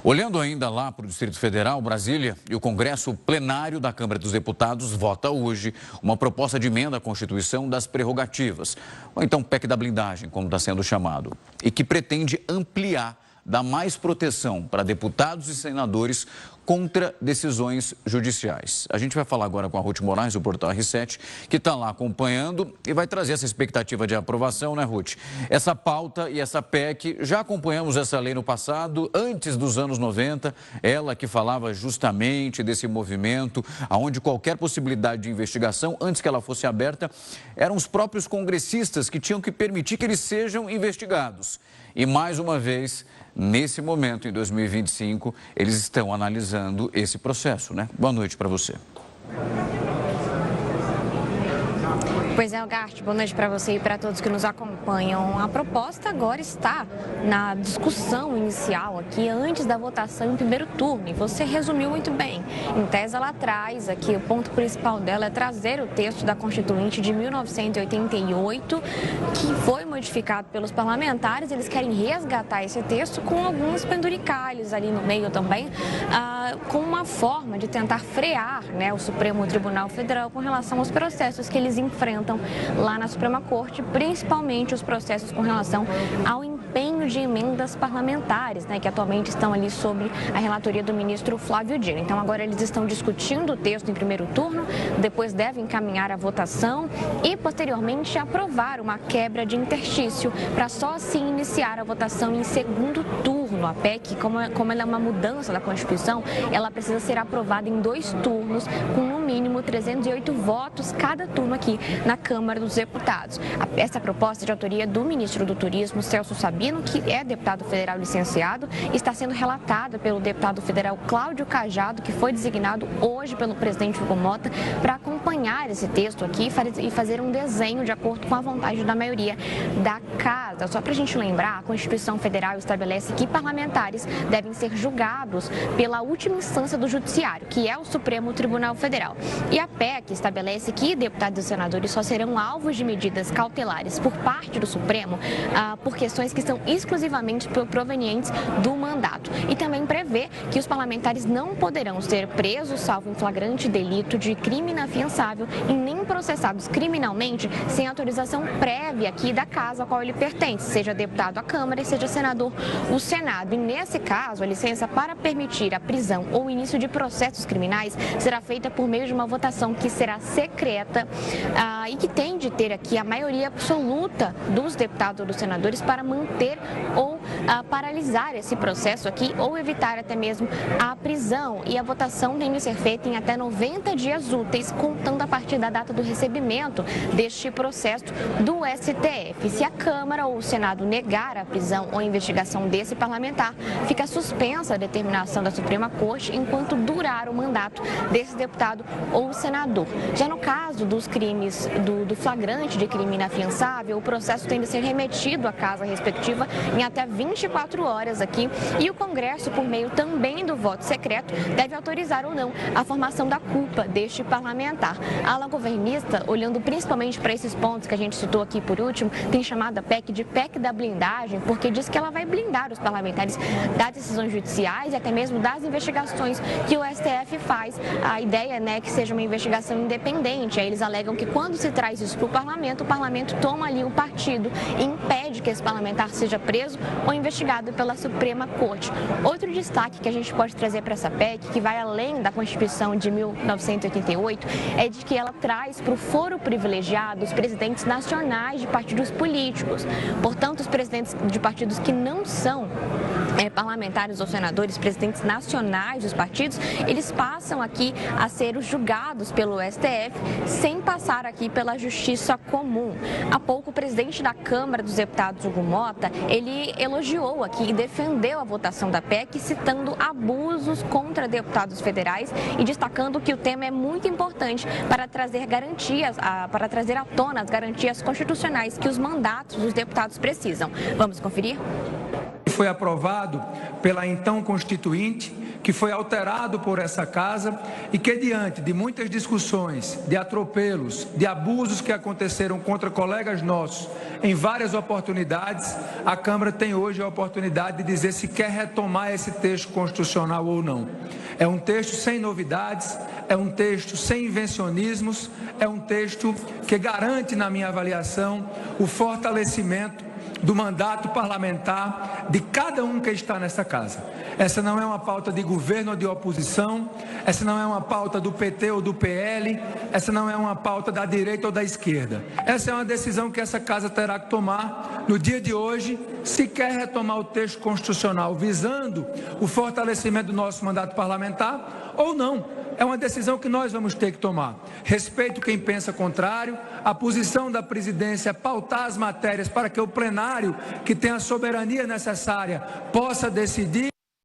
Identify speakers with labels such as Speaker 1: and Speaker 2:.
Speaker 1: Olhando ainda lá para o Distrito Federal, Brasília, e o Congresso Plenário da Câmara dos Deputados vota hoje uma proposta de emenda à Constituição das Prerrogativas, ou então PEC da blindagem, como está sendo chamado, e que pretende ampliar, dar mais proteção para deputados e senadores contra decisões judiciais. A gente vai falar agora com a Ruth Moraes, do Portal R7, que está lá acompanhando e vai trazer essa expectativa de aprovação, né, Ruth? Essa pauta e essa PEC, já acompanhamos essa lei no passado, antes dos anos 90, ela que falava justamente desse movimento, onde qualquer possibilidade de investigação, antes que ela fosse aberta, eram os próprios congressistas que tinham que permitir que eles sejam investigados. E mais uma vez, nesse momento, em 2025, eles estão analisando esse processo, né? Boa noite para você.
Speaker 2: Pois é, Algarte, boa noite para você e para todos que nos acompanham. A proposta agora está na discussão inicial aqui, antes da votação em primeiro turno, e você resumiu muito bem. Em tese, ela traz aqui, o ponto principal dela é trazer o texto da Constituinte de 1988, que foi modificado pelos parlamentares. Eles querem resgatar esse texto com alguns penduricalhos ali no meio também, com uma forma de tentar frear, né, o Supremo Tribunal Federal com relação aos processos que eles enfrentam lá na Suprema Corte, principalmente os processos com relação ao empenho de emendas parlamentares, né, que atualmente estão ali sob a relatoria do ministro Flávio Dino. Então agora eles estão discutindo o texto em primeiro turno, depois devem encaminhar a votação e posteriormente aprovar uma quebra de interstício para só assim iniciar a votação em segundo turno. A PEC, como ela é uma mudança da Constituição, ela precisa ser aprovada em 2 turnos, com no mínimo 308 votos cada turno aqui na Câmara dos Deputados. Essa proposta é de autoria do ministro do Turismo, Celso Sabino, que é deputado federal licenciado, está sendo relatada pelo deputado federal Cláudio Cajado, que foi designado hoje pelo presidente Hugo Mota para acompanhar esse texto aqui e fazer um desenho de acordo com a vontade da maioria da Casa. Só para a gente lembrar, a Constituição Federal estabelece que parlamentares devem ser julgados pela última instância do Judiciário, que é o Supremo Tribunal Federal. E a PEC estabelece que deputados e senadores só serão alvos de medidas cautelares por parte do Supremo por questões que são exclusivamente provenientes do mandato. E também prevê que os parlamentares não poderão ser presos, salvo em flagrante delito de crime inafiançável, e nem processados criminalmente sem autorização prévia aqui da casa a qual ele pertence, seja deputado à Câmara e seja senador o Senado. E nesse caso, a licença para permitir a prisão ou início de processos criminais será feita por meio de uma votação que será secreta e que tem de ter aqui a maioria absoluta dos deputados ou dos senadores para manter ou paralisar esse processo aqui ou evitar até mesmo a prisão. E a votação tem de ser feita em até 90 dias úteis, contando a partir da data do recebimento deste processo do STF. Se a Câmara ou o Senado negar a prisão ou investigação desse parlamentar, fica suspensa a determinação da Suprema Corte enquanto durar o mandato desse deputado ou senador. Já no caso dos crimes do flagrante de crime inafiançável, o processo tem de ser remetido à casa respectiva em até 24 horas aqui, e o Congresso, por meio também do voto secreto, deve autorizar ou não a formação da culpa deste parlamentar. A ala governista, olhando principalmente para esses pontos que a gente citou aqui por último, tem chamado a PEC de PEC da blindagem, porque diz que ela vai blindar os parlamentares das decisões judiciais e até mesmo das investigações que o STF faz. A ideia, né, que seja uma investigação independente. Aí eles alegam que quando se traz isso para o parlamento toma ali um partido e impede que esse parlamentar seja preso ou investigado pela Suprema Corte. Outro destaque que a gente pode trazer para essa PEC, que vai além da Constituição de 1988, é de que ela traz para o foro privilegiado os presidentes nacionais de partidos políticos. Portanto, os presidentes de partidos que não são parlamentares ou senadores, presidentes nacionais dos partidos, eles passam aqui a ser julgados pelo STF sem passar aqui pela Justiça Comum. Há pouco, o presidente da Câmara dos Deputados, Hugo Mota, ele elogiou aqui e defendeu a votação da PEC, citando abusos contra deputados federais e destacando que o tema é muito importante para trazer garantias, para trazer à tona as garantias constitucionais que os mandatos dos deputados precisam. Vamos conferir?
Speaker 3: Foi aprovado pela então Constituinte, que foi alterado por essa Casa e que, diante de muitas discussões, de atropelos, de abusos que aconteceram contra colegas nossos em várias oportunidades, a Câmara tem hoje a oportunidade de dizer se quer retomar esse texto constitucional ou não. É um texto sem novidades, é um texto sem invencionismos, é um texto que garante, na minha avaliação, o fortalecimento do mandato parlamentar de cada um que está nessa casa. Essa não é uma pauta de governo ou de oposição, essa não é uma pauta do PT ou do PL, essa não é uma pauta da direita ou da esquerda. Essa é uma decisão que essa casa terá que tomar no dia de hoje, se quer retomar o texto constitucional visando o fortalecimento do nosso mandato parlamentar ou não. É uma decisão que nós vamos ter que tomar. Respeito quem pensa contrário, a posição da presidência é pautar as matérias para que o plenário, que tem a soberania necessária, possa decidir.